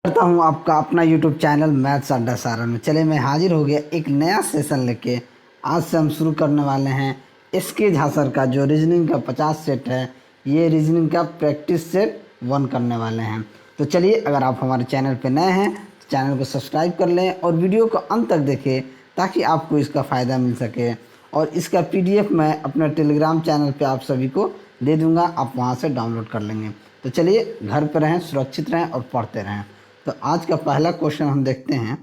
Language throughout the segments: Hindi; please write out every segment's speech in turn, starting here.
करता हूँ आपका अपना यूट्यूब चैनल मैथ्स अड्डा सारण में। चले मैं हाजिर हो गया एक नया सेशन लेके। आज से हम शुरू करने वाले हैं एसके झा सर का जो रीजनिंग का 50 सेट है, ये रीजनिंग का प्रैक्टिस सेट 1 करने वाले हैं। तो चलिए, अगर आप हमारे चैनल पे नए हैं तो चैनल को सब्सक्राइब कर लें और वीडियो को अंत तक देखें ताकि आपको इसका फ़ायदा मिल सके। और इसका PDF मैं अपने टेलीग्राम चैनल पे आप सभी को दे दूँगा, आप वहाँ से डाउनलोड कर लेंगे। तो चलिए, घर पर रहें, सुरक्षित रहें और पढ़ते रहें। तो आज का पहला क्वेश्चन हम देखते हैं।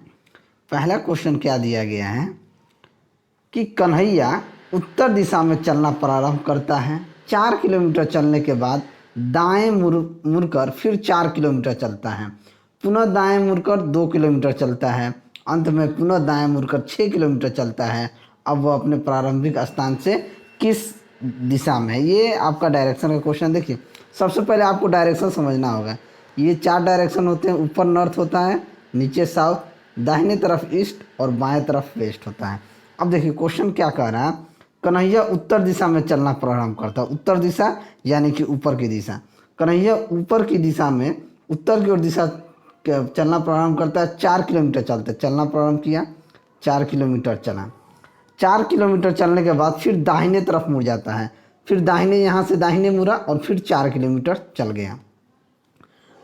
पहला क्वेश्चन क्या दिया गया है कि कन्हैया उत्तर दिशा में चलना प्रारंभ करता है। 4 किलोमीटर चलने के बाद दाएं मुड़कर फिर 4 किलोमीटर चलता है। पुनः दाएं मुड़कर 2 किलोमीटर चलता है। अंत में पुनः दाएं मुड़कर 6 किलोमीटर चलता है। अब वह अपने प्रारंभिक स्थान से किस दिशा में है? ये आपका डायरेक्शन का क्वेश्चन। देखिए, सबसे पहले आपको डायरेक्शन समझना होगा। ये 4 डायरेक्शन होते हैं। ऊपर नॉर्थ होता है, नीचे साउथ, दाहिने तरफ ईस्ट और बाएं तरफ वेस्ट होता है। अब देखिए क्वेश्चन क्या कह रहा है, कन्हैया उत्तर दिशा में चलना प्रारंभ करता है। उत्तर दिशा यानी कि ऊपर की दिशा। कन्हैया ऊपर की दिशा में उत्तर की ओर दिशा चलना प्रारंभ करता है। 4 किलोमीटर चलना प्रारंभ किया, 4 किलोमीटर चला। 4 किलोमीटर चलने के बाद फिर दाहिने तरफ मुड़ जाता है। फिर दाहिने, यहाँ से दाहिने मुड़ा और फिर 4 किलोमीटर चल गया।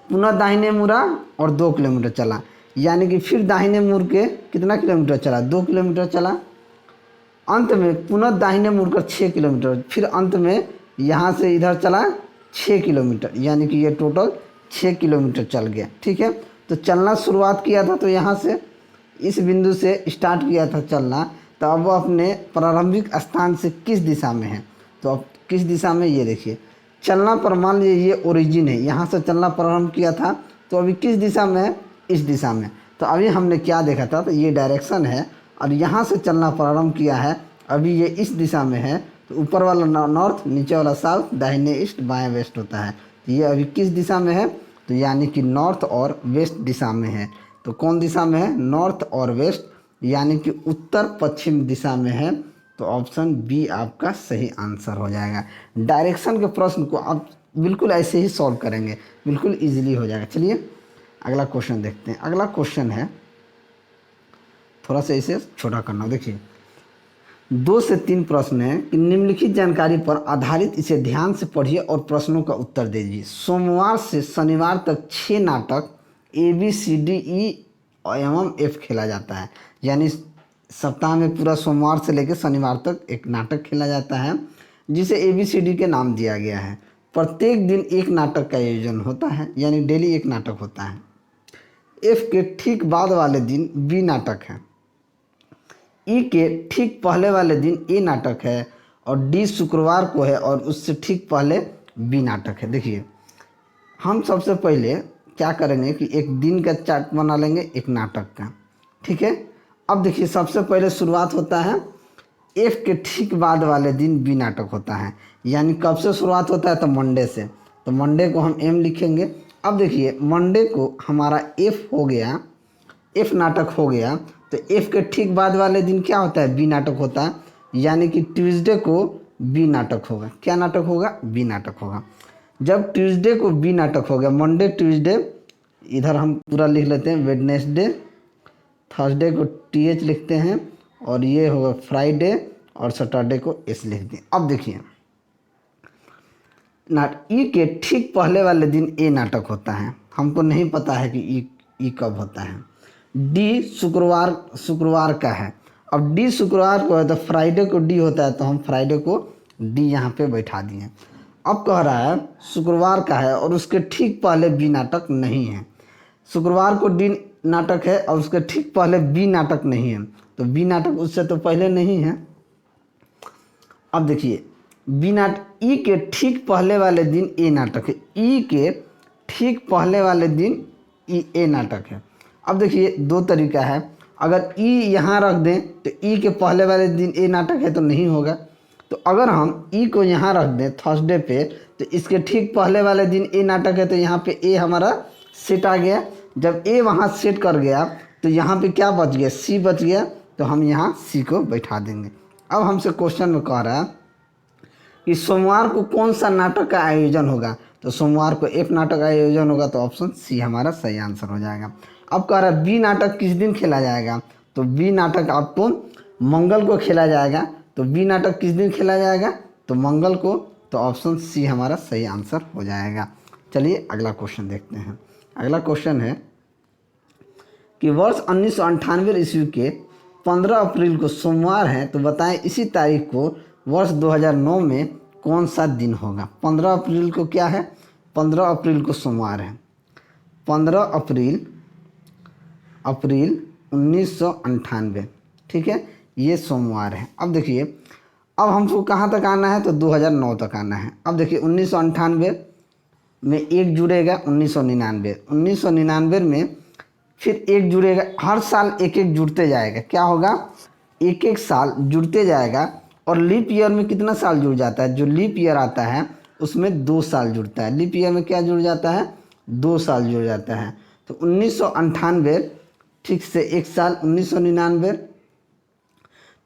पुनः दाहिने मुड़ा और 2 किलोमीटर चला, यानी कि फिर दाहिने मुड़ के कितना किलोमीटर चला? 2 किलोमीटर चला। अंत में पुनः दाहिने मुड़कर 6 किलोमीटर, फिर अंत में यहाँ से इधर चला 6 किलोमीटर, यानी कि ये टोटल 6 किलोमीटर चल गया। ठीक है, तो चलना शुरुआत किया था तो यहाँ से इस बिंदु से स्टार्ट किया था चलना। तो अब वो अपने प्रारंभिक स्थान से किस दिशा में है? तो अब किस दिशा में, ये देखिए चलना पर मान लीजिए ये ओरिजिन है, यहाँ से चलना प्रारंभ किया था तो अभी किस दिशा में है? इस दिशा में। तो अभी हमने क्या देखा था, तो ये डायरेक्शन है और यहाँ से चलना प्रारंभ किया है, अभी ये इस दिशा में है। तो ऊपर वाला नॉर्थ, नीचे वाला साउथ, दाहिने ईस्ट, बाएं वेस्ट होता है। तो ये अभी किस दिशा में है? तो यानी कि नॉर्थ और वेस्ट दिशा में है। तो कौन दिशा में है? नॉर्थ और वेस्ट, यानी कि उत्तर पश्चिम दिशा में है। तो ऑप्शन बी आपका सही आंसर हो जाएगा। डायरेक्शन के प्रश्न को आप बिल्कुल ऐसे ही सॉल्व करेंगे, बिल्कुल इजीली हो जाएगा। चलिए अगला क्वेश्चन देखते हैं। अगला क्वेश्चन है, थोड़ा सा इसे छोटा करना। देखिए 2 से 3 प्रश्न है कि निम्नलिखित जानकारी पर आधारित इसे ध्यान से पढ़िए और प्रश्नों का उत्तर दीजिए। सोमवार से शनिवार तक 6 नाटक ABCDE एवं F खेला जाता है। यानी सप्ताह में पूरा सोमवार से लेकर शनिवार तक एक नाटक खेला जाता है जिसे ABCD के नाम दिया गया है। प्रत्येक दिन एक नाटक का आयोजन होता है, यानी डेली एक नाटक होता है। F के ठीक बाद वाले दिन B नाटक है, E के ठीक पहले वाले दिन A नाटक है और D शुक्रवार को है और उससे ठीक पहले B नाटक है। देखिए हम सबसे पहले क्या करेंगे कि एक दिन का चार्ट बना लेंगे एक नाटक का। ठीक है, अब देखिए सबसे पहले शुरुआत होता है F के ठीक बाद वाले दिन B नाटक होता है। यानी कब से शुरुआत होता है? तो मंडे से। तो मंडे को हम M लिखेंगे। अब देखिए मंडे को हमारा F हो गया, F नाटक हो गया। तो F के ठीक बाद वाले दिन क्या होता है? B नाटक होता है। यानी कि ट्यूसडे को B नाटक होगा। क्या नाटक होगा? B नाटक होगा। जब ट्यूसडे को B नाटक हो गया, मंडे, ट्यूसडे, इधर हम पूरा लिख लेते हैं वेडनेसडे, थर्सडे को TH लिखते हैं और ये होगा फ्राइडे और सैटरडे को S लिख दें। अब देखिए E के ठीक पहले वाले दिन A नाटक होता है। हमको नहीं पता है कि E कब होता है। D शुक्रवार का है। अब D शुक्रवार को है तो फ्राइडे को D होता है, तो हम फ्राइडे को D यहाँ पे बैठा दिए। अब कह रहा है शुक्रवार का है और उसके ठीक पहले B नाटक नहीं है। शुक्रवार को D नाटक है और उसके ठीक पहले B नाटक नहीं है, तो B नाटक उससे तो पहले नहीं है। अब देखिए E के ठीक पहले वाले दिन A नाटक है। E के ठीक पहले वाले दिन A नाटक है। अब देखिए 2 तरीका है। अगर E यहाँ रख दें तो E के पहले वाले दिन A नाटक है तो नहीं होगा। तो अगर हम E को यहाँ रख दें थर्सडे पे, तो इसके ठीक पहले वाले दिन A नाटक है, तो यहाँ पे A हमारा सेट आ गया। जब A वहाँ सेट कर गया तो यहाँ पे क्या बच गया? C बच गया। तो हम यहाँ C को बैठा देंगे। अब हमसे क्वेश्चन में कह रहा है कि सोमवार को कौन सा नाटक का आयोजन होगा? तो सोमवार को एफ नाटक आयोजन होगा, तो ऑप्शन सी हमारा सही आंसर हो जाएगा। अब कह रहा है बी नाटक किस दिन खेला जाएगा, तो बी नाटक आपको मंगल को खेला जाएगा। तो बी नाटक किस दिन खेला जाएगा, तो मंगल को, तो ऑप्शन सी हमारा सही आंसर हो जाएगा। चलिए अगला क्वेश्चन देखते हैं। अगला क्वेश्चन है कि वर्ष 1998 ईस्वी के 15 अप्रैल को सोमवार है, तो बताएं इसी तारीख को वर्ष 2009 में कौन सा दिन होगा। 15 अप्रैल को क्या है, 15 अप्रैल को सोमवार है। 15 अप्रैल 1998, ठीक है, ये सोमवार है। अब देखिए, अब हमको कहाँ तक आना है, तो 2009 तक आना है। अब देखिए 1998 में एक जुड़ेगा 1999, 1999 में फिर एक जुड़ेगा, हर साल एक एक जुड़ते जाएगा। क्या होगा, एक एक साल जुड़ते जाएगा। और लीप ईयर में कितना साल जुड़ जाता है, जो लीप ईयर आता है उसमें 2 साल जुड़ता है। लीप ईयर में क्या जुड़ जाता है, 2 साल जुड़ जाता है। तो 1998 ठीक से एक साल 1999,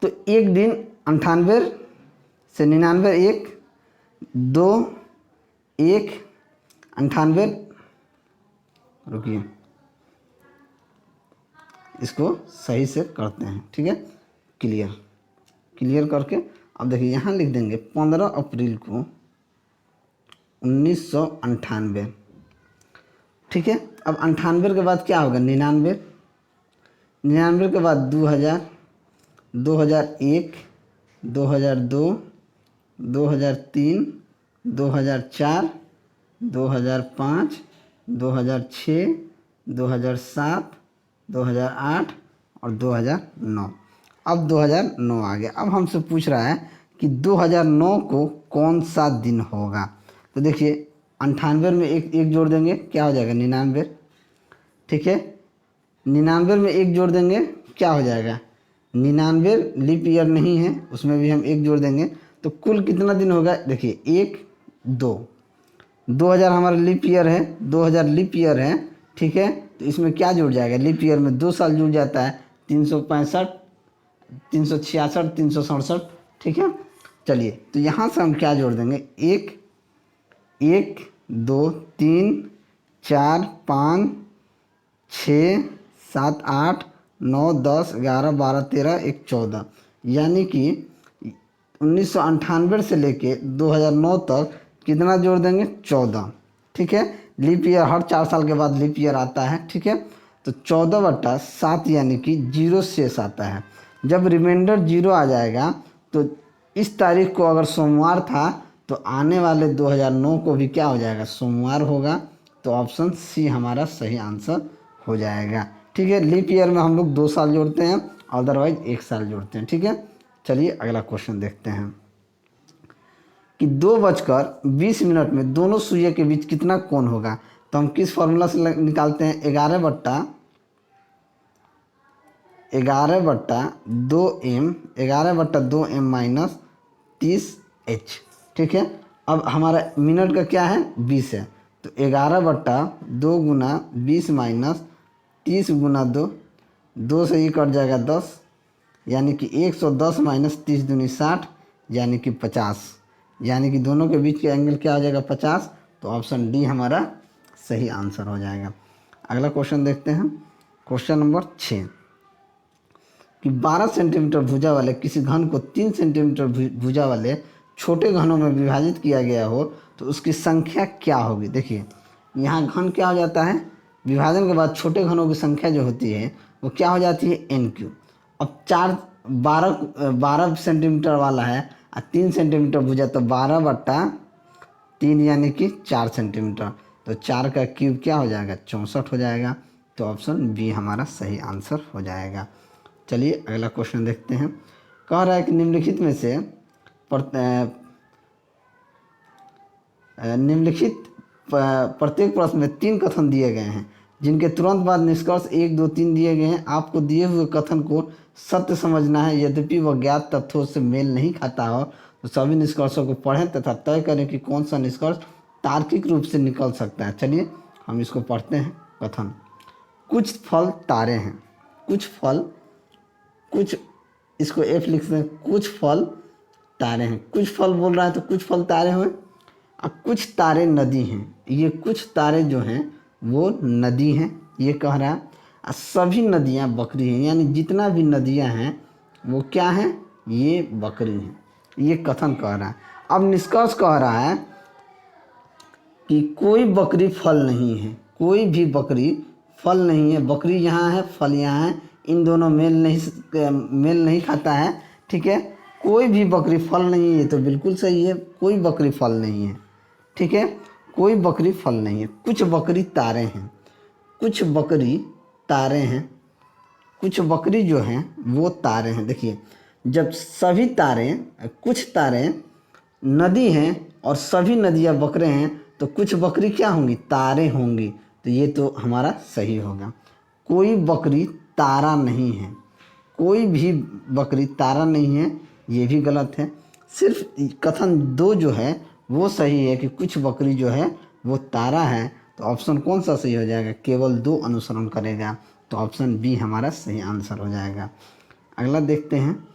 तो एक दिन 98 से 99, एक 2 1 98, रुकिए इसको सही से करते हैं, ठीक है, क्लियर करके। अब देखिए यहाँ लिख देंगे 15 अप्रैल को 1998, ठीक है। अब 98 के बाद क्या होगा, 99, 99 के बाद 2000, 2001, 2002, 2003, 2004, 2005, 2006, 2007, 2008 और 2009। अब 2009 आ गया। अब हमसे पूछ रहा है कि 2009 को कौन सा दिन होगा। तो देखिए 98 में एक जोड़ देंगे, क्या हो जाएगा, 99, ठीक है। 99 में एक जोड़ देंगे, क्या हो जाएगा, 99 लीप ईयर नहीं है, उसमें भी हम एक जोड़ देंगे, तो कुल कितना दिन होगा, देखिए 1 2, 2000 हमारा लीप ईयर है, 2000 लीप ईयर है, ठीक है। तो इसमें क्या जुड़ जाएगा, लीप ईयर में 2 साल जुड़ जाता है, 365, 366, 367, ठीक है। चलिए तो यहाँ से हम क्या जोड़ देंगे, 1 2 3 4 5 6 7 8 9 10 11 12 13 1 14, यानी कि 1998 से लेके 2009 तक कितना जोड़ देंगे, 14, ठीक है। लीप ईयर हर 4 साल के बाद लीप ईयर आता है, ठीक है। तो 14/7 यानी कि 0 शेष आता है। जब रिमाइंडर 0 आ जाएगा, तो इस तारीख को अगर सोमवार था, तो आने वाले 2009 को भी क्या हो जाएगा, सोमवार होगा। तो ऑप्शन सी हमारा सही आंसर हो जाएगा, ठीक है। लीप ईयर में हम लोग 2 साल जोड़ते हैं, अदरवाइज 1 साल जोड़ते हैं, ठीक है। चलिए अगला क्वेश्चन देखते हैं कि 2:20 में दोनों सुइयों के बीच कितना कोण होगा। तो हम किस फॉर्मूला से निकालते हैं, 11/2m माइनस 30h, ठीक है। अब हमारा मिनट का क्या है, 20 है, तो 11/2 गुना 20 माइनस 30 गुना 2, 2 से ये कट जाएगा 10, यानी कि 110 माइनस 30 दूनी 60, यानी कि 50, यानी कि दोनों के बीच के एंगल क्या हो जाएगा, 50। तो ऑप्शन डी हमारा सही आंसर हो जाएगा। अगला क्वेश्चन देखते हैं, क्वेश्चन नंबर 6 कि 12 सेंटीमीटर भुजा वाले किसी घन को 3 सेंटीमीटर भुजा वाले छोटे घनों में विभाजित किया गया हो, तो उसकी संख्या क्या होगी। देखिए यहाँ घन क्या हो जाता है, विभाजन के बाद छोटे घनों की संख्या जो होती है वो क्या हो जाती है, n3। अब 12 सेंटीमीटर वाला है और 3 सेंटीमीटर भुजा, तो 12/3 यानी कि 4 सेंटीमीटर, तो 4 का क्यूब क्या हो जाएगा, 64 हो जाएगा। तो ऑप्शन बी हमारा सही आंसर हो जाएगा। चलिए अगला क्वेश्चन देखते हैं। कह रहा है कि निम्नलिखित में से निम्नलिखित प्रत्येक प्रश्न में 3 कथन दिए गए हैं, जिनके तुरंत बाद निष्कर्ष 1 2 3 दिए गए हैं। आपको दिए हुए कथन को सत्य समझना है। यद्यपि वह ज्ञात तथ्यों से मेल नहीं खाता हो, तो सभी निष्कर्षों को पढ़ें तथा तय करें कि कौन सा निष्कर्ष तार्किक रूप से निकल सकता है। चलिए हम इसको पढ़ते हैं। कथन, कुछ फल तारे हैं, कुछ इसको एफ लिखते हैं, कुछ फल तारे हैं। कुछ फल बोल रहा है तो कुछ फल तारे हुए। अब कुछ तारे नदी हैं, ये कुछ तारे जो हैं वो नदी हैं, ये कह रहा है। सभी नदियाँ बकरी हैं, यानी जितना भी नदियाँ हैं वो क्या हैं, ये बकरी हैं, ये कथन कह रहा है। अब निष्कर्ष कह रहा है कि कोई बकरी फल नहीं है, कोई भी बकरी फल नहीं है। बकरी यहाँ है, फल यहाँ है, इन दोनों मेल नहीं खाता है, ठीक है। कोई भी बकरी फल नहीं है, ये तो बिल्कुल सही है, कोई बकरी फल नहीं है, ठीक है, कोई बकरी फल नहीं है। कुछ बकरी तारे हैं, कुछ बकरी तारे हैं, कुछ बकरी जो हैं वो तारे हैं। देखिए, जब सभी तारे, कुछ तारे नदी हैं और सभी नदियाँ बकरे हैं, तो कुछ बकरी क्या होंगी, तारे होंगी, तो ये तो हमारा सही होगा। कोई बकरी तारा नहीं है, कोई भी बकरी तारा नहीं है, ये भी गलत है। सिर्फ कथन 2 जो है वो सही है कि कुछ बकरी जो है वो तारा है, तो ऑप्शन कौन सा सही हो जाएगा, केवल 2 अनुसरण करेगा, तो ऑप्शन बी हमारा सही आंसर हो जाएगा। अगला देखते हैं,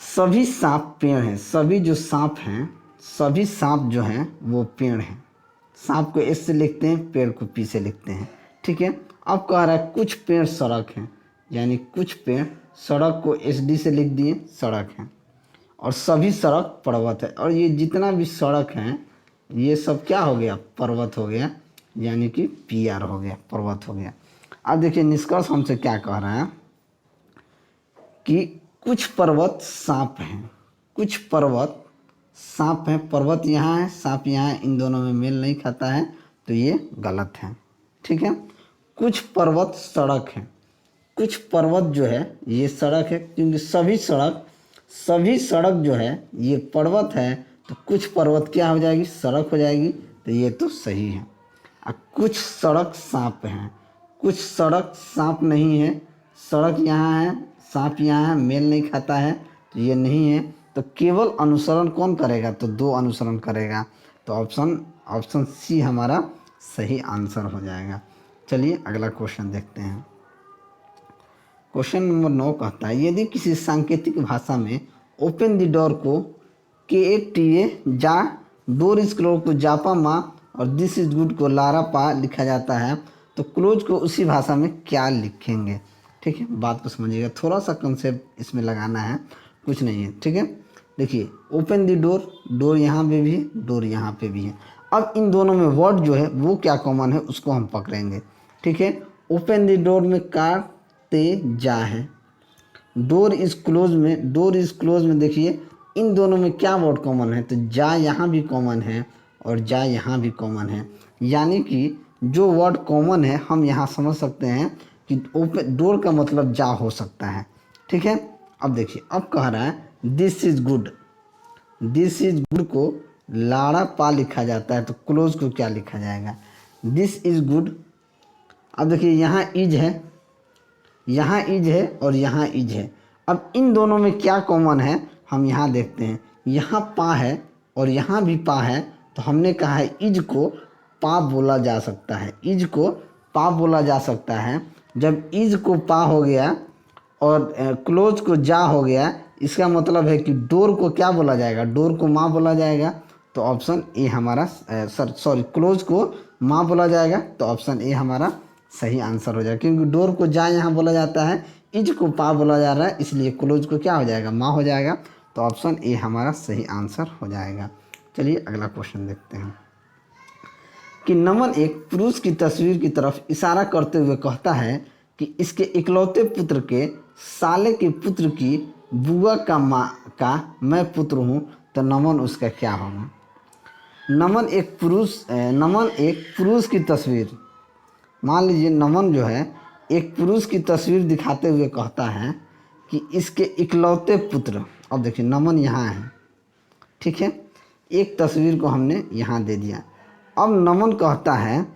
सभी सांप पेड़ हैं, सभी जो सांप हैं, सभी सांप जो हैं वो पेड़ हैं। सांप को एस से लिखते हैं, पेड़ को पी से लिखते हैं, ठीक है। अब कह रहा है कुछ पेड़ सड़क हैं, यानी कुछ पेड़, सड़क को एस डी से लिख दिए, सड़क है, और सभी सड़क पर्वत है, और ये जितना भी सड़क हैं ये सब क्या हो गया, पर्वत हो गया, यानी कि पी आर हो गया, पर्वत हो गया। अब देखिए निष्कर्ष हमसे क्या कह रहा है कि कुछ पर्वत सांप हैं, कुछ पर्वत सांप हैं, पर्वत यहाँ है, सांप यहाँ है, इन दोनों में मेल नहीं खाता है, तो ये गलत है, ठीक है। कुछ पर्वत सड़क हैं, कुछ पर्वत जो है ये सड़क है, क्योंकि सभी सड़क जो है ये पर्वत है, तो कुछ पर्वत क्या हो जाएगी, सड़क हो जाएगी, तो ये तो सही है। और कुछ सड़क सांप हैं, कुछ सड़क सांप नहीं है, सड़क यहाँ है, सांप यहाँ है, मेल नहीं खाता है, तो ये नहीं है। तो केवल अनुसरण कौन करेगा, तो 2 अनुसरण करेगा, तो ऑप्शन सी हमारा सही आंसर हो जाएगा। चलिए अगला क्वेश्चन देखते हैं। क्वेश्चन नंबर 9 कहता है, यदि किसी सांकेतिक भाषा में ओपन द डोर को KATA जा, डोर इज क्लोज को जापा माँ और दिस इज गुड को लारा पा लिखा जाता है, तो क्लोज को उसी भाषा में क्या लिखेंगे, ठीक है। बात को समझिएगा, थोड़ा सा कंसेप्ट इसमें लगाना है, कुछ नहीं है, ठीक है। देखिए ओपन द डोर, डोर यहाँ पे भी है, डोर यहाँ पे भी है। अब इन दोनों में वर्ड जो है वो क्या कॉमन है उसको हम पकड़ेंगे, ठीक है। ओपन द डोर में का ते जा है, डोर इज क्लोज में देखिए इन दोनों में क्या वर्ड कॉमन है, तो जा यहाँ भी कॉमन है और जा यहाँ भी कॉमन है, यानी कि जो वर्ड कॉमन है हम यहाँ समझ सकते हैं कि ओपन डोर का मतलब जा हो सकता है, ठीक है। अब देखिए, अब कह रहा है this is good, this is good को लाड़ा पा लिखा जाता है, तो क्लोज को क्या लिखा जाएगा, दिस इज गुड। अब देखिए यहाँ इज है, यहाँ इज है और यहाँ इज है। अब इन दोनों में क्या कॉमन है हम यहाँ देखते हैं, यहाँ पा है और यहाँ भी पा है, तो हमने कहा है इज को पा बोला जा सकता है, इज को पा बोला जा सकता है। जब इज को पा हो गया और क्लोज को जा हो गया, इसका मतलब है कि डोर को क्या बोला जाएगा, डोर को माँ बोला जाएगा, तो ऑप्शन ए हमारा क्लोज को माँ बोला जाएगा, तो ऑप्शन ए हमारा सही आंसर हो जाएगा, क्योंकि डोर को जा यहाँ बोला जाता है, इज को पा बोला जा रहा है, इसलिए क्लोज को क्या हो जाएगा, माँ हो जाएगा, तो ऑप्शन ए हमारा सही आंसर हो जाएगा। चलिए अगला क्वेश्चन देखते हैं कि नमन एक पुरुष की तस्वीर की तरफ इशारा करते हुए कहता है कि इसके इकलौते पुत्र के साले के पुत्र की बुआ का माँ का मैं पुत्र हूँ, तो नमन उसका क्या होगा। नमन एक पुरुष की तस्वीर, मान लीजिए नमन जो है एक पुरुष की तस्वीर दिखाते हुए कहता है कि इसके इकलौते पुत्र, अब देखिए नमन यहाँ है, ठीक है, एक तस्वीर को हमने यहाँ दे दिया। अब नमन कहता है,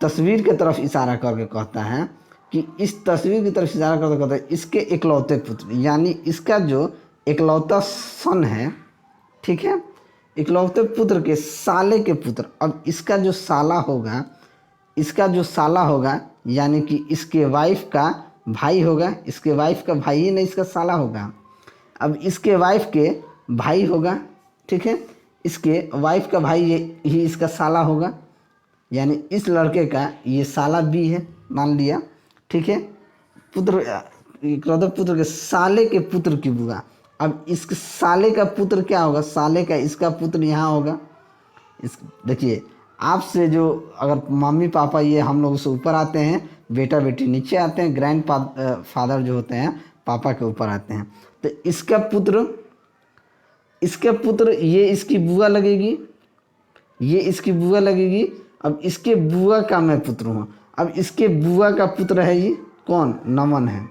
तस्वीर की तरफ इशारा करके कहता है कि इस तस्वीर की तरफ इशारा करके कहता है इसके इकलौते पुत्र, यानी इसका जो इकलौता सन है, ठीक है, इकलौते पुत्र के साले के पुत्र। अब इसका जो साला होगा, यानी कि इसके वाइफ का भाई होगा, इसके वाइफ का भाई ही नहीं, इसका साला होगा। अब इसके वाइफ के भाई होगा, ठीक है, इसके वाइफ का भाई ये ही इसका साला होगा, यानी इस लड़के का ये साला बी है मान लिया, ठीक है। पुत्र क्रौधव पुत्र के साले के पुत्र की बुआ। अब इसके साले का पुत्र क्या होगा, साले का इसका पुत्र यहाँ होगा। इस देखिए आपसे जो अगर मम्मी पापा ये हम लोग से ऊपर आते हैं, बेटा बेटी नीचे आते हैं, ग्रैंड फादर जो होते हैं पापा के ऊपर आते हैं। तो इसका पुत्र ये इसकी बुआ लगेगी, ये इसकी बुआ लगेगी। अब इसके बुआ का मैं पुत्र हूँ। अब इसके बुआ का पुत्र है ये कौन, नमन है।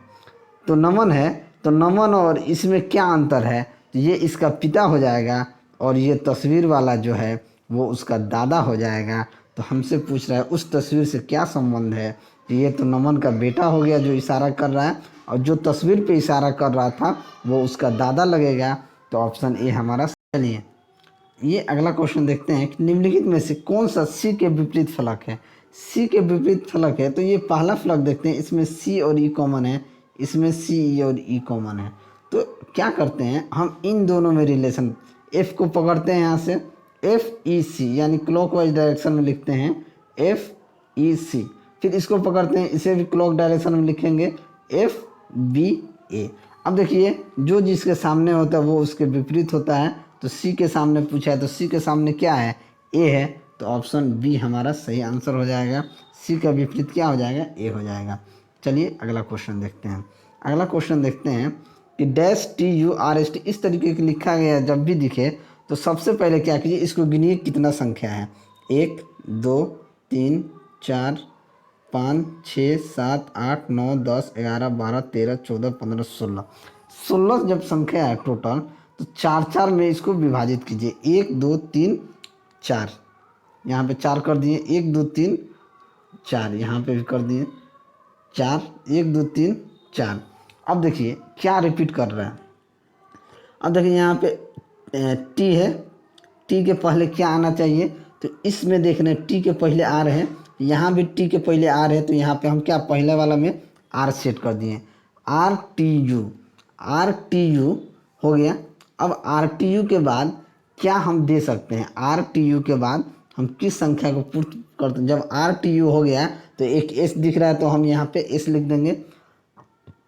तो नमन है, तो नमन और इसमें क्या अंतर है, तो ये इसका पिता हो जाएगा और ये तस्वीर वाला जो है वो उसका दादा हो जाएगा। तो हमसे पूछ रहा है उस तस्वीर से क्या संबंध है, तो ये तो नमन का बेटा हो गया जो इशारा कर रहा है, और जो तस्वीर पे इशारा कर रहा था वो उसका दादा लगेगा। तो ऑप्शन ए हमारा। चलिए ये अगला क्वेश्चन देखते हैं कि निम्नलिखित में से कौन सा सी के विपरीत फलक है। सी के विपरीत फलक है तो ये पहला फलक देखते हैं, इसमें सी और ई कॉमन है, इसमें सी और ई कॉमन है। तो क्या करते हैं हम इन दोनों में रिलेशन, एफ को पकड़ते हैं यहाँ से, एफ ई सी यानी क्लॉकवाइज डायरेक्शन में लिखते हैं एफ ई सी। फिर इसको पकड़ते हैं, इसे भी क्लॉक डायरेक्शन में लिखेंगे एफ बी ए। अब देखिए जो जिसके सामने होता है वो उसके विपरीत होता है। तो सी के सामने पूछा है तो सी के सामने क्या है, ए है। तो ऑप्शन बी हमारा सही आंसर हो जाएगा। सी का विपरीत क्या हो जाएगा, ए हो जाएगा। चलिए अगला क्वेश्चन देखते हैं। अगला क्वेश्चन देखते हैं कि dash T U R S T इस तरीके की लिखा गया जब भी दिखे तो सबसे पहले क्या कीजिए, इसको गिनिए कितना संख्या है। 1 2 3 4 5 6 7 8 9 10 11 12 13 14 15 16 16 जब संख्या है टोटल, तो 4 4 में इसको विभाजित कीजिए। 1 2 3 4, यहाँ पे 4 कर दिए, 1 2 3 4, यहाँ पे भी कर दिए 4, 1 2 3 4। अब देखिए क्या रिपीट कर रहा है। अब देखिए यहाँ पे टी है, टी के पहले क्या आना चाहिए, तो इसमें देख रहे हैं टी के पहले आर है, यहाँ भी टी के पहले आर है। तो यहाँ पे हम क्या पहले वाला में आर सेट कर दिए, आर टी यू हो गया। अब आर टी यू के बाद क्या हम दे सकते हैं, आर टी यू के बाद हम किस संख्या को पूर्त करते हैं। जब आर टी यू हो गया तो एक एस दिख रहा है तो हम यहाँ पे एस लिख देंगे,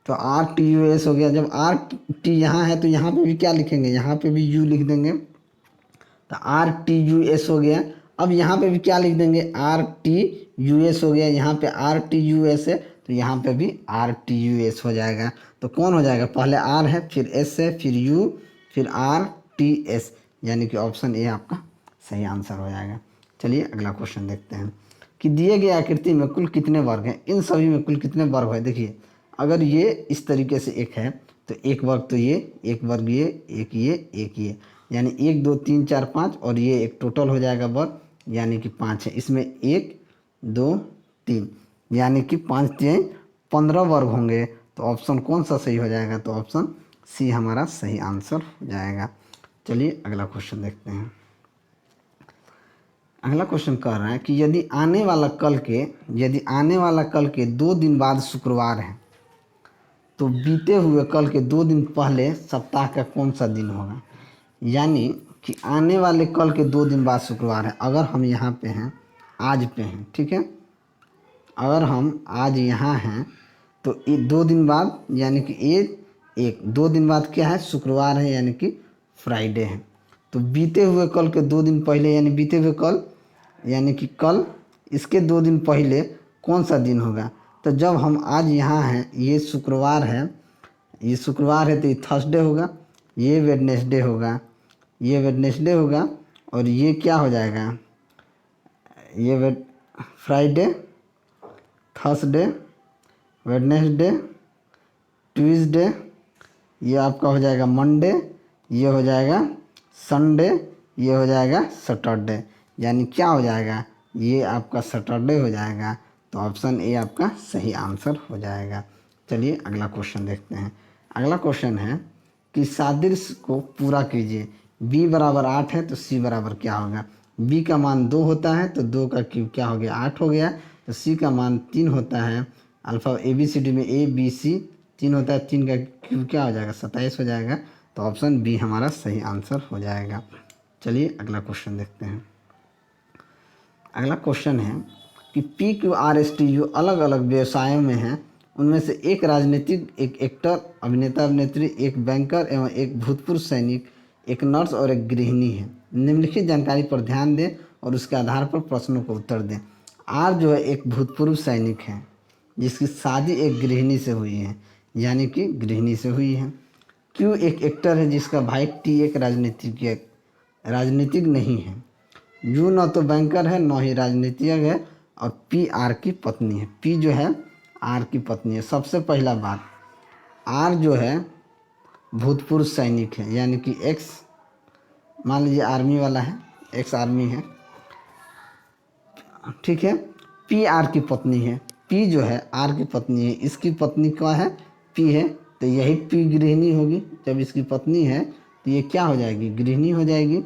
तो आर टी यू एस हो गया। जब आर टी यहाँ है तो यहाँ पे भी क्या लिखेंगे, यहाँ पे भी यू लिख देंगे, तो आर टी यू एस हो गया। अब यहाँ पे भी क्या लिख देंगे, आर टी यू एस हो गया। यहाँ पे आर टी यू एस है तो यहाँ पे भी आर टी यू एस हो जाएगा। तो कौन हो जाएगा, पहले आर है फिर एस है फिर यू फिर आर टी एस, यानी कि ऑप्शन ए आपका सही आंसर हो जाएगा। चलिए अगला क्वेश्चन देखते हैं कि दिए गए आकृति में कुल कितने वर्ग हैं, इन सभी में कुल कितने वर्ग है। देखिए अगर ये इस तरीके से एक है तो एक वर्ग तो ये, एक वर्ग ये, एक ये, यानी 1 2 3 4 5 और ये एक टोटल हो जाएगा वर्ग, यानी कि 5 है। इसमें 1 2 3 यानी कि 5 3 15 वर्ग होंगे। तो ऑप्शन कौन सा सही हो जाएगा, तो ऑप्शन सी हमारा सही आंसर हो जाएगा। चलिए अगला क्वेश्चन देखते हैं। अगला क्वेश्चन कह रहा है कि यदि आने वाला कल के 2 दिन बाद शुक्रवार है तो बीते हुए कल के 2 दिन पहले सप्ताह का कौन सा दिन होगा। यानी कि आने वाले कल के 2 दिन बाद शुक्रवार है। अगर हम यहाँ पे हैं, आज पे हैं, ठीक है, अगर हम आज यहाँ हैं तो 2 दिन बाद यानी कि एक 2 दिन बाद क्या है, शुक्रवार है, यानी कि फ्राइडे है। तो बीते हुए कल के 2 दिन पहले यानी बीते हुए कल यानी कि कल, इसके 2 दिन पहले कौन सा दिन होगा। तो जब हम आज यहाँ हैं, ये शुक्रवार है तो ये थर्सडे होगा, ये वेडनेसडे होगा और ये क्या हो जाएगा, ये फ्राइडे, थर्सडे, वेडनेसडे, ट्यूसडे, ये आपका हो जाएगा मंडे, ये हो जाएगा संडे, ये हो जाएगा सैटरडे, यानी क्या हो जाएगा, ये आपका सैटरडे हो जाएगा। तो ऑप्शन ए आपका सही आंसर हो जाएगा। चलिए अगला क्वेश्चन देखते हैं। अगला क्वेश्चन है कि सादृश्य को पूरा कीजिए। b बराबर 8 है तो c बराबर क्या होगा। b का मान 2 होता है तो 2 का क्यूब क्या हो गया, 8 हो गया। तो c का मान 3 होता है, अल्फ़ा ABCD में ABC 3 होता है, 3 का क्यूब क्या हो जाएगा, 27 हो जाएगा। तो ऑप्शन बी हमारा सही आंसर हो जाएगा। चलिए अगला क्वेश्चन देखते हैं। अगला क्वेश्चन है कि P Q R S T U अलग अलग व्यवसायों में हैं, उनमें से एक राजनीतिक, एक एक्टर, अभिनेता अभिनेत्री, एक बैंकर एवं एक भूतपूर्व सैनिक, एक नर्स और एक गृहिणी है। निम्नलिखित जानकारी पर ध्यान दें और उसके आधार पर प्रश्नों को उत्तर दें। आर जो है एक भूतपूर्व सैनिक है जिसकी शादी एक गृहिणी से हुई है, यानी कि गृहिणी से हुई है। क्यू एक एक्टर है जिसका भाई टी एक राजनीतिक नहीं है। यू न तो बैंकर है न ही राजनीतिज्ञ है, और पी आर की पत्नी है। पी जो है आर की पत्नी है। सबसे पहला बात, आर जो है भूतपूर्व सैनिक है, यानी कि एक्स, मान लीजिए आर्मी वाला है, एक्स आर्मी है, ठीक है। पी आर की पत्नी है। पी जो है आर की पत्नी है, इसकी पत्नी क्या है, पी है, तो यही पी गृहिणी होगी। जब इसकी पत्नी है तो ये क्या हो जाएगी, गृहिणी हो जाएगी,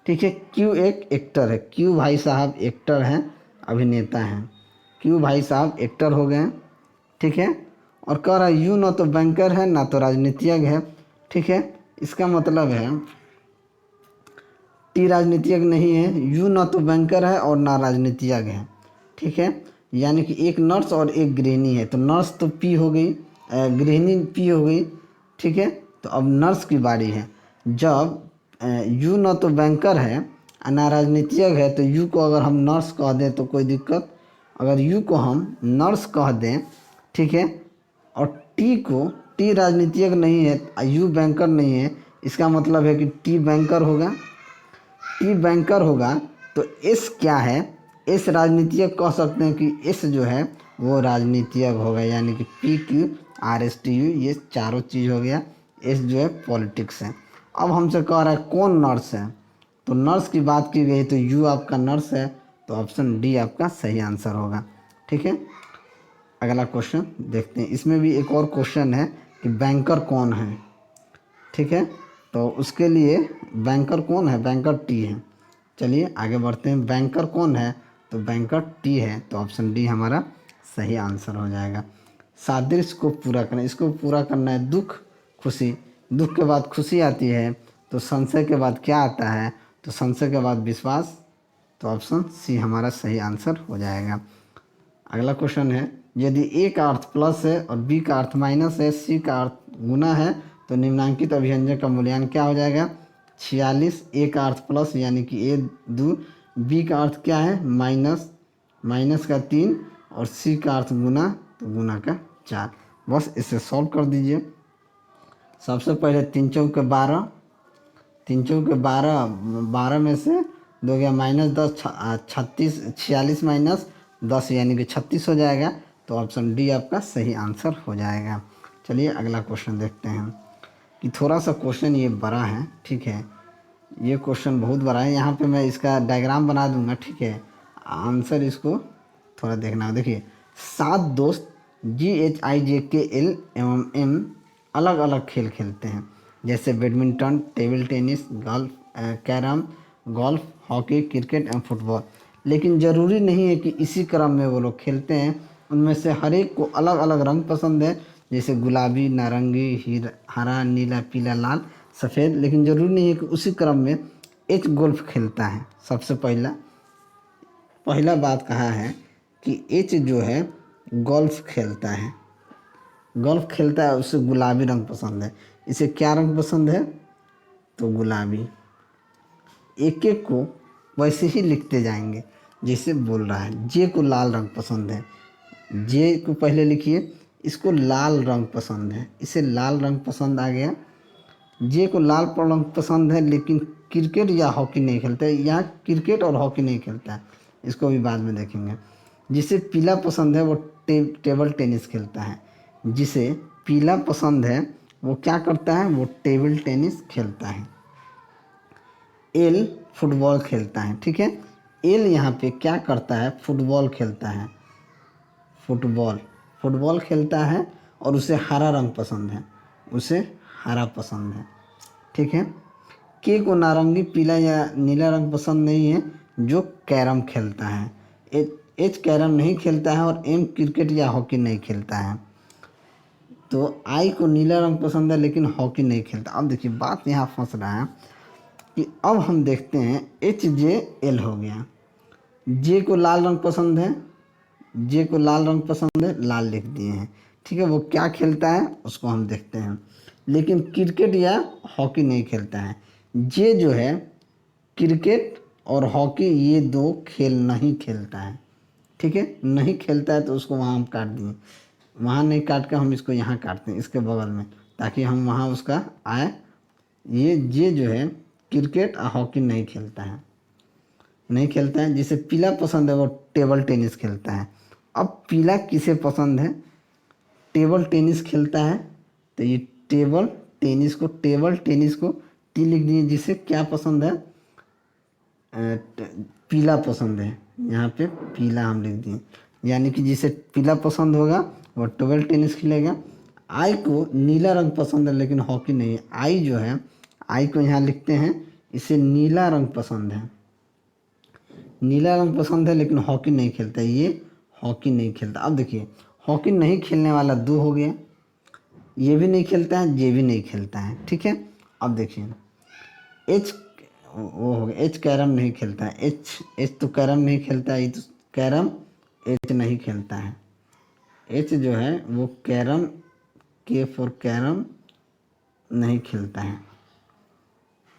ठीक है। क्यू एक एक्टर है। क्यू भाई साहब एक्टर हैं, अभिनेता हैं। क्यू भाई साहब एक्टर हो गए, ठीक है। और कह रहा है यू ना तो बैंकर है ना तो राजनीतिज्ञ है, ठीक है। इसका मतलब है टी राजनीतिज्ञ नहीं है, यू ना तो बैंकर है और ना राजनीतिज्ञ है, ठीक है। यानी कि एक नर्स और एक गृहिणी है, तो नर्स तो पी हो गई, गृहिणी पी हो गई, ठीक है। तो अब नर्स की बारी है। जब यू ना तो बैंकर है और ना राजनीतिज्ञ है, तो यू को अगर हम नर्स कह दें तो कोई दिक्कत, अगर यू को हम नर्स कह दें, ठीक है, और टी को, टी राजनीतिज्ञ नहीं है, यू बैंकर नहीं है, इसका मतलब है कि टी बैंकर होगा। टी बैंकर होगा तो एस क्या है, एस राजनीतिज्ञ कह सकते हैं कि एस जो है वो राजनीतिज्ञ होगा, यानी कि P Q R S T U, ये चारों चीज़ हो गया। एस जो है पॉलिटिक्स है। अब हमसे कह रहा है कौन नर्स है, तो नर्स की बात की गई तो यू आपका नर्स है, तो ऑप्शन डी आपका सही आंसर होगा, ठीक है। अगला क्वेश्चन देखते हैं। इसमें भी एक और क्वेश्चन है कि बैंकर कौन है, ठीक है। तो उसके लिए बैंकर कौन है, बैंकर टी है। चलिए आगे बढ़ते हैं। बैंकर कौन है, तो बैंकर टी है, तो ऑप्शन डी हमारा सही आंसर हो जाएगा। सादृश्य को पूरा करना, इसको पूरा करना है दुख खुशी, दुख के बाद खुशी आती है, तो संशय के बाद क्या आता है, तो संशय के बाद विश्वास, तो ऑप्शन सी हमारा सही आंसर हो जाएगा। अगला क्वेश्चन है, यदि ए का अर्थ प्लस है और बी का अर्थ माइनस है, सी का अर्थ गुना है, तो निम्नांकित अभिव्यंजक का मूल्यांकन क्या हो जाएगा, 46। ए का अर्थ प्लस यानी कि ए 2, बी का अर्थ क्या है माइनस, माइनस का 3, और सी का अर्थ गुना, तो गुना का 4। बस इसे सॉल्व कर दीजिए। सबसे पहले 3 चौके 12, 3 चौके 12, 12 में से 2 गया -10, 36, 46 माइनस 10 यानी कि 36 हो जाएगा, तो ऑप्शन डी आपका सही आंसर हो जाएगा। चलिए अगला क्वेश्चन देखते हैं कि थोड़ा सा क्वेश्चन ये बड़ा है, ठीक है, ये क्वेश्चन बहुत बड़ा है। यहाँ पे मैं इसका डायग्राम बना दूंगा, ठीक है। आंसर इसको थोड़ा देखना। देखिए 7 दोस्त GHIJKL एवं M अलग अलग खेल खेलते हैं, जैसे badminton, table tennis, golf, carrom, golf, hockey, cricket एवं फुटबॉल। लेकिन ज़रूरी नहीं है कि इसी क्रम में वो लोग खेलते हैं। उनमें से हर एक को अलग अलग रंग पसंद है, जैसे गुलाबी, नारंगी, हरा, नीला, पीला, लाल, सफ़ेद। लेकिन ज़रूरी नहीं है कि उसी क्रम में एच गोल्फ खेलता है। सबसे पहला बात कहा है कि एच जो है गोल्फ खेलता है, गोल्फ खेलता है, उसे गुलाबी रंग पसंद है। इसे क्या रंग पसंद है, तो गुलाबी। एक एक को वैसे ही लिखते जाएंगे जैसे बोल रहा है। जे को लाल रंग पसंद है, जे को पहले लिखिए, इसको लाल रंग पसंद है, इसे लाल रंग पसंद आ गया। जे को लाल रंग पसंद है लेकिन क्रिकेट या हॉकी नहीं खेलता है, यहाँ क्रिकेट और हॉकी नहीं खेलता है, इसको भी बाद में देखेंगे। जिसे पीला पसंद है वो टेबल टेनिस खेलता है, जिसे पीला पसंद है वो क्या करता है, वो टेबल टेनिस खेलता है। एल फुटबॉल खेलता है, ठीक है। एल यहाँ पे क्या करता है, फुटबॉल खेलता है, फुटबॉल खेलता है, और उसे हरा रंग पसंद है, उसे हरा पसंद है, ठीक है। के को नारंगी, पीला या नीला रंग पसंद नहीं है, जो कैरम खेलता है। एच कैरम नहीं खेलता है, और एम क्रिकेट या हॉकी नहीं खेलता है। तो आई को नीला रंग पसंद है लेकिन हॉकी नहीं खेलता। अब देखिए बात यहाँ फंस रहा है कि अब हम देखते हैं HJL हो गया। जे को लाल रंग पसंद है, जे को लाल रंग पसंद है, लाल लिख दिए हैं। ठीक है, वो क्या खेलता है उसको हम देखते हैं। लेकिन क्रिकेट या हॉकी नहीं खेलता है। जे जो है क्रिकेट और हॉकी ये दो खेल नहीं खेलता है। ठीक है, नहीं खेलता है तो उसको वहाँ हम काट दिए, वहाँ नहीं काट कर हम इसको यहाँ काटते हैं इसके बगल में, ताकि हम वहाँ उसका आए। ये जो है क्रिकेट और हॉकी नहीं खेलता है, नहीं खेलता है। जिसे पीला पसंद है वो टेबल टेनिस खेलता है। अब पीला किसे पसंद है? टेबल टेनिस खेलता है, तो ये टेबल टेनिस को टी लिख दिए। जिसे क्या पसंद है? पीला पसंद है, यहाँ पे पीला हम लिख दिए। यानी कि जिसे पीला पसंद होगा वो टेबल टेनिस खेलेगा। आई को नीला रंग पसंद है लेकिन हॉकी नहीं है। आई जो है, आई को यहाँ लिखते हैं, इसे नीला रंग पसंद है, नीला रंग पसंद है लेकिन हॉकी नहीं खेलता है, ये हॉकी नहीं खेलता। अब देखिए, हॉकी नहीं खेलने वाला दो हो गया, ये भी नहीं खेलता है, ये भी नहीं खेलता है। ठीक है, अब देखिए एच वो हो गया, एच कैरम नहीं खेलता है। एच तो कैरम नहीं खेलता है, ये तो कैरम एच नहीं खेलता है। एच जो है वो कैरम, के फॉर कैरम नहीं खेलता है।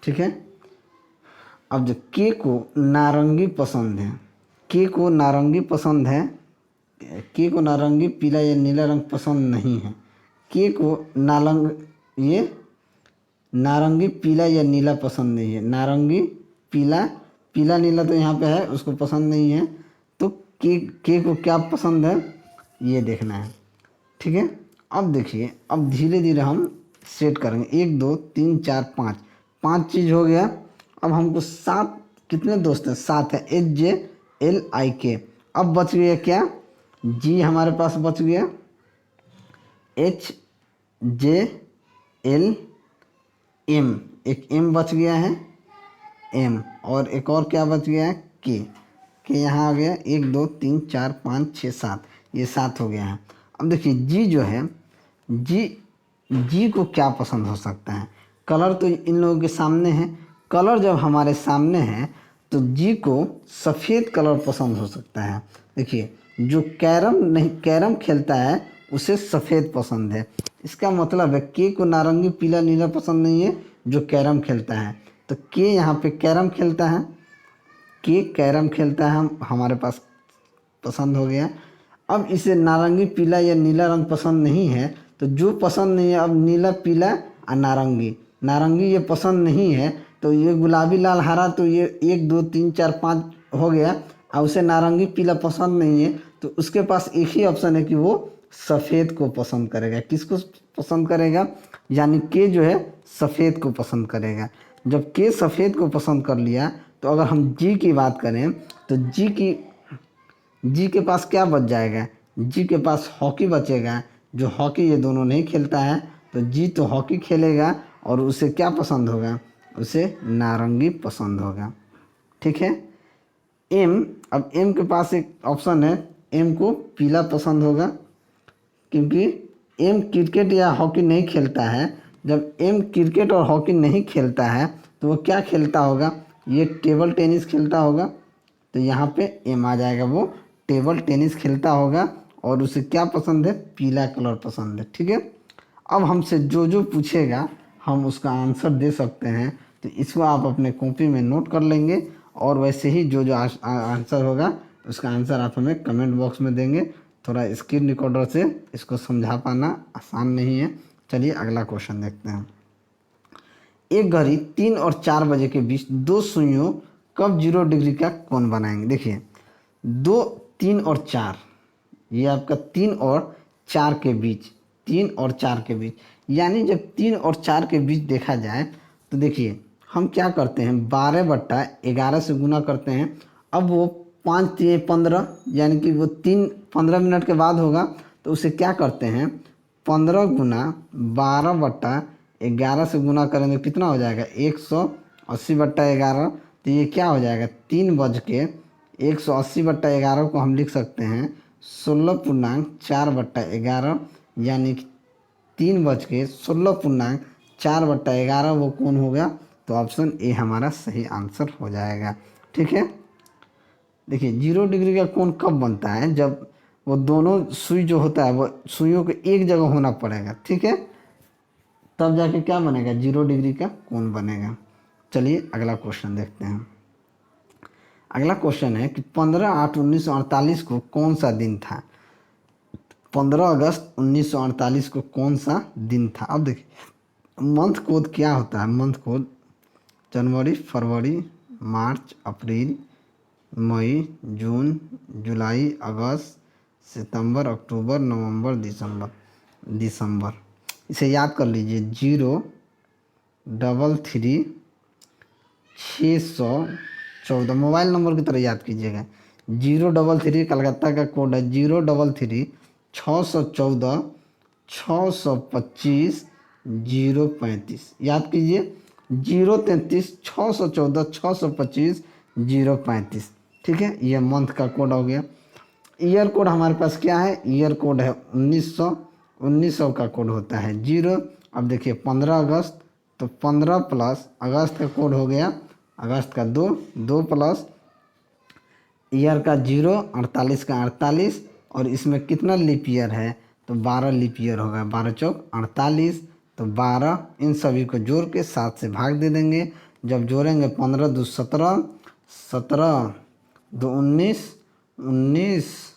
ठीक है, अब जो के को नारंगी पसंद है, के को नारंगी पसंद है, के को नारंगी पीला या नीला रंग पसंद नहीं है। के को ये नारंगी पीला या नीला पसंद नहीं है। नारंगी पीला, पीला नीला तो यहाँ पे है, उसको पसंद नहीं है। तो के को क्या पसंद है ये देखना है। ठीक है, अब देखिए, अब धीरे धीरे हम सेट करेंगे। 1 2 3 4 5, 5 चीज़ हो गया। अब हमको 7, कितने दोस्त हैं? 7 है। HJLIK। अब बच गया क्या? जी हमारे पास बच गया, HJLM, एक M बच गया है, M, और एक और क्या बच गया है? के यहाँ आ गया। 1 2 3 4 5 6 7, ये 7 हो गया है। अब देखिए जी जो है, जी को क्या पसंद हो सकता है? कलर तो इन लोगों के सामने है। कलर जब हमारे सामने है तो जी को सफ़ेद कलर पसंद हो सकता है। देखिए, जो कैरम खेलता है उसे सफ़ेद पसंद है। इसका मतलब है के को नारंगी पीला नीला पसंद नहीं है जो कैरम खेलता है। तो के यहाँ पे कैरम खेलता है, के कैरम खेलता है, हमारे पास पसंद हो गया। अब इसे नारंगी पीला या नीला रंग पसंद नहीं है, तो जो पसंद नहीं है, अब नीला पीला और नारंगी ये पसंद नहीं है, तो ये गुलाबी लाल हरा, तो ये 1 2 3 4 5 हो गया। और उसे नारंगी पीला पसंद नहीं है, तो उसके पास एक ही ऑप्शन है कि वो सफ़ेद को पसंद करेगा। किसको पसंद करेगा? यानी के जो है सफ़ेद को पसंद करेगा। जब के सफ़ेद को पसंद कर लिया, तो अगर हम जी की बात करें तो जी के पास क्या बच जाएगा? जी के पास हॉकी बचेगा, जो हॉकी ये दोनों नहीं खेलता है, तो जी तो हॉकी खेलेगा और उसे क्या पसंद होगा? उसे नारंगी पसंद होगा। ठीक है, एम, अब एम के पास एक ऑप्शन है, एम को पीला पसंद होगा, क्योंकि एम क्रिकेट या हॉकी नहीं खेलता है। जब एम क्रिकेट और हॉकी नहीं खेलता है तो वो क्या खेलता होगा? ये टेबल टेनिस खेलता होगा। तो यहाँ पे एम आ जाएगा, वो टेबल टेनिस खेलता होगा और उसे क्या पसंद है? पीला कलर पसंद है। ठीक है, अब हमसे जो पूछेगा हम उसका आंसर दे सकते हैं, तो इसको आप अपने कॉपी में नोट कर लेंगे, और वैसे ही जो आंसर होगा उसका आंसर आप हमें कमेंट बॉक्स में देंगे। थोड़ा स्क्रीन रिकॉर्डर से इसको समझा पाना आसान नहीं है। चलिए अगला क्वेश्चन देखते हैं। एक घड़ी 3 और 4 बजे के बीच दो सुइयों कब 0 डिग्री का कोण बनाएंगे? देखिए, 2 3 और 4, ये आपका 3 और 4 के बीच, 3 और 4 के बीच, यानी जब 3 और 4 के बीच देखा जाए तो देखिए हम क्या करते हैं, 12/11 से गुना करते हैं। अब वो 5 3 15, यानी कि वो 15 मिनट के बाद होगा, तो उसे क्या करते हैं, 15 गुना 12/11 से गुना करेंगे, कितना हो जाएगा? 180/11। तो ये क्या हो जाएगा? 3 बज के 180/11 को हम लिख सकते हैं 16.4/11, यानी कि 3 बज के 16.4/11 वो कोण हो गया तो ऑप्शन ए हमारा सही आंसर हो जाएगा। ठीक है, देखिए 0 डिग्री का कोण कब बनता है, जब वो दोनों सुई जो होता है वो सुइयों को एक जगह होना पड़ेगा। ठीक है, तब जाके क्या बनेगा, 0 डिग्री का कोण बनेगा। चलिए अगला क्वेश्चन देखते हैं। अगला क्वेश्चन है कि 15/8/1948 को कौन सा दिन था। 15 अगस्त 1948 को कौन सा दिन था। अब देखिए मंथ कोड क्या होता है, मंथ कोड जनवरी, फरवरी, मार्च, अप्रैल, मई, जून, जुलाई, अगस्त, सितंबर, अक्टूबर, नवंबर, दिसंबर। इसे याद कर लीजिए, 033 614। मोबाइल नंबर की तरह याद कीजिएगा। 033 कलकत्ता का कोड है, 033 614 625 035। याद कीजिए, 033 614 625 035। ठीक है, यह मंथ का कोड हो गया। ईयर कोड हमारे पास क्या है, ईयर कोड है 1900 का कोड होता है 0। अब देखिए 15 अगस्त, तो 15 प्लस अगस्त का कोड हो गया, अगस्त का 2, 2 प्लस ईयर का 0, 48 का 48, और इसमें कितना लीप ईयर है, तो 12 लीप ईयर होगा। 12 चौक 48, तो 12 इन सभी को जोड़ के 7 से भाग दे देंगे। जब जोड़ेंगे 15 2 17, 17 2 19, 19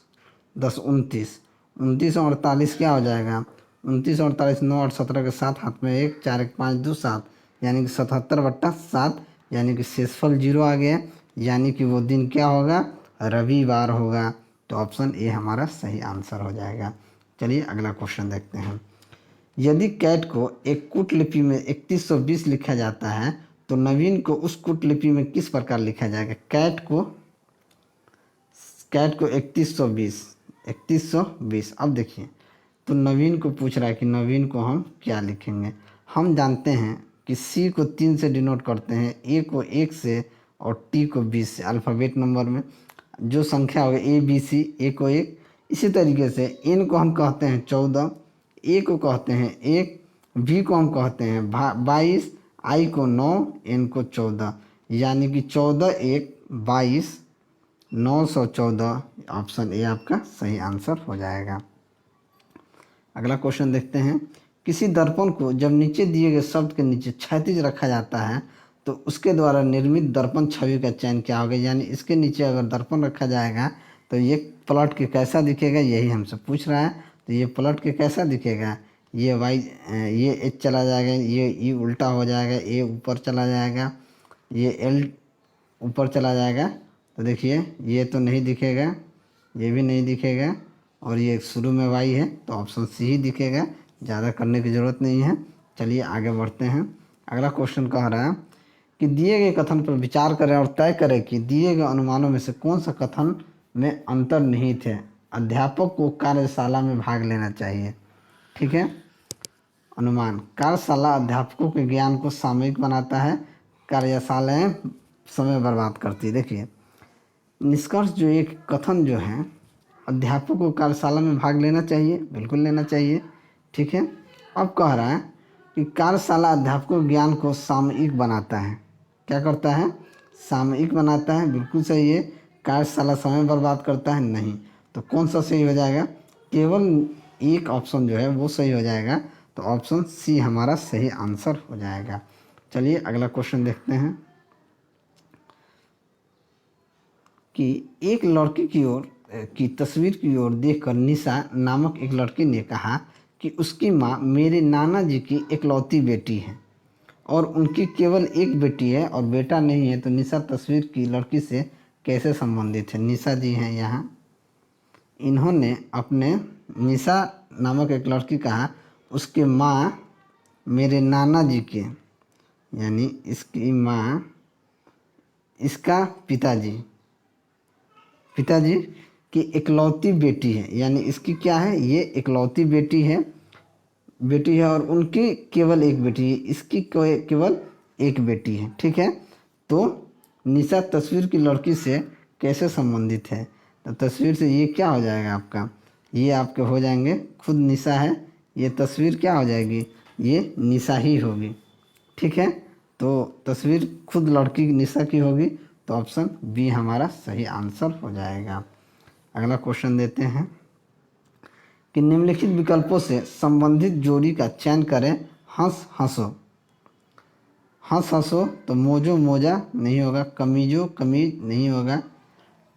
10 29, 29 और 48 क्या हो जाएगा, 29 और 48 9 8 17 के साथ हाथ में 1 4 1 5 2 7, यानी कि 77/7, यानी कि शेषफल 0 आ गया। यानी कि वो दिन क्या होगा, रविवार होगा। तो ऑप्शन ए हमारा सही आंसर हो जाएगा। चलिए अगला क्वेश्चन देखते हैं। यदि कैट को एक कूट लिपि में 3120 लिखा जाता है तो नवीन को उस कूट लिपि में किस प्रकार लिखा जाएगा। कैट को 3120। अब देखिए, तो नवीन को पूछ रहा है कि नवीन को हम क्या लिखेंगे। हम जानते हैं कि सी को 3 से डिनोट करते हैं, ए को 1 से और टी को 20 से। अल्फ़ाबेट नंबर में जो संख्या होगा ए बी सी, ए को 1, इसी तरीके से एन को हम कहते हैं 14, ए को कहते हैं 1, बी को हम कहते हैं 22, आई को 9, एन को 14, यानी कि 14 1 22 914। ऑप्शन ए आपका सही आंसर हो जाएगा। अगला क्वेश्चन देखते हैं। किसी दर्पण को जब नीचे दिए गए शब्द के नीचे क्षैतिज रखा जाता है तो उसके द्वारा निर्मित दर्पण छवि का चयन क्या होगा। यानी इसके नीचे अगर दर्पण रखा जाएगा तो ये पलट के कैसा दिखेगा, यही हमसे पूछ रहा है। तो ये पलट के कैसा दिखेगा, ये वाई, ये एच चला जाएगा, ये ई उल्टा हो जाएगा, ए ऊपर चला जाएगा, ये एल ऊपर चला जाएगा। तो देखिए ये तो नहीं दिखेगा, ये भी नहीं दिखेगा, और ये शुरू में वाई है, तो ऑप्शन सी ही दिखेगा। ज़्यादा करने की ज़रूरत नहीं है। चलिए आगे बढ़ते हैं। अगला क्वेश्चन कह रहा है कि दिए गए कथन पर विचार करें और तय करें कि दिए गए अनुमानों में से कौन सा कथन में अंतर्निहित है। अध्यापक को कार्यशाला में भाग लेना चाहिए। ठीक है, अनुमान, कार्यशाला अध्यापकों के ज्ञान को सामयिक बनाता है, कार्यशालाएँ समय बर्बाद करती है। देखिए निष्कर्ष जो एक कथन जो है, अध्यापक को कार्यशाला में भाग लेना चाहिए, बिल्कुल लेना चाहिए। ठीक है, अब कह रहा है कि कार्यशाला अध्यापकों के ज्ञान को सामयिक बनाता है। क्या करता है, सामयिक बनाता है, बिल्कुल सही है। कार्यशाला समय बर्बाद करता है, नहीं। तो कौन सा सही हो जाएगा, केवल एक ऑप्शन जो है वो सही हो जाएगा। तो ऑप्शन सी हमारा सही आंसर हो जाएगा। चलिए अगला क्वेश्चन देखते हैं कि एक लड़की की ओर की तस्वीर की ओर देखकर निशा नामक एक लड़की ने कहा कि उसकी माँ मेरे नाना जी की इकलौती बेटी है और उनकी केवल एक बेटी है और बेटा नहीं है। तो निशा तस्वीर की लड़की से कैसे संबंधित है। निशा जी हैं यहाँ, इन्होंने अपने, निशा नामक एक लड़की कहा उसके माँ मेरे नाना जी के, यानी इसकी माँ, इसका पिताजी की इकलौती बेटी है, यानी इसकी क्या है, ये इकलौती बेटी है और उनकी केवल एक बेटी है, इसकी केवल एक बेटी है। ठीक है, तो निशा तस्वीर की लड़की से कैसे संबंधित है। तो तस्वीर से ये क्या हो जाएगा आपका, ये आपके हो जाएंगे, खुद निशा है, ये तस्वीर क्या हो जाएगी, ये निशा ही होगी। ठीक है, तो तस्वीर खुद लड़की निशा की होगी, तो ऑप्शन बी हमारा सही आंसर हो जाएगा। अगला क्वेश्चन देते हैं कि निम्नलिखित विकल्पों से संबंधित जोड़ी का चयन करें। हंस हंसो, हंस हंसो तो मोजो मोजा नहीं होगा, कमीजो कमीज नहीं होगा,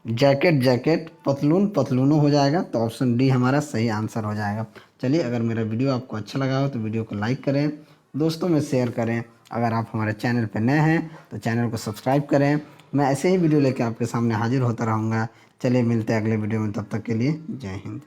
जैकेट जैकेट, पतलून पतलूनों हो जाएगा। तो ऑप्शन डी हमारा सही आंसर हो जाएगा। चलिए, अगर मेरा वीडियो आपको अच्छा लगा हो तो वीडियो को लाइक करें, दोस्तों में शेयर करें। अगर आप हमारे चैनल पर नए हैं तो चैनल को सब्सक्राइब करें। मैं ऐसे ही वीडियो लेकर आपके सामने हाजिर होता रहूँगा। चलिए, मिलते हैं अगले वीडियो में, तब तक के लिए जय हिंद।